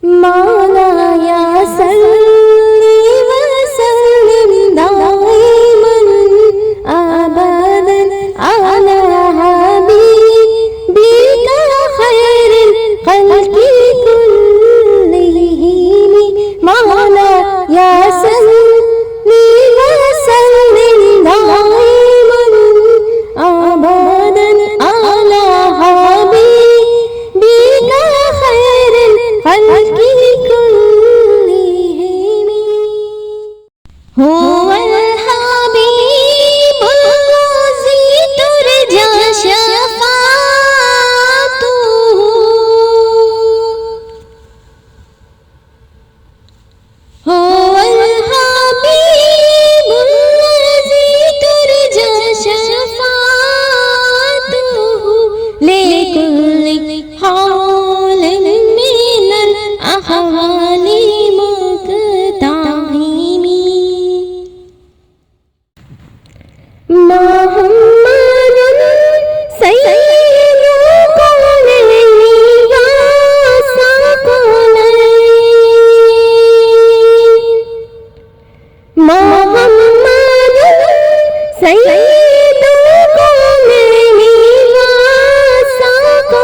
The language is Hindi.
मौला या सल्ली वसल्लिम दाइमन अबदन अला हबी बिका खैरिल खल्qi कुल्लिहिम मौला या सल्ली वसल्लिम दाइमन अबदन अला हबी बिका खैरिल खल्qi कुल्लिहिम हुवल हबीबुल लज़ी तुरजा शफ़ाअतुहु हुवल हबीबुल लज़ी तुरजा शफ़ाअतुहु लिकुल्लि हालिन मिनल अहवालि मुक़ताहिमी मुहम्मदुन सय्यिदुल कौनैनि वसलम मुहम्मदुन सय्यिदुल कौनैनि वसलम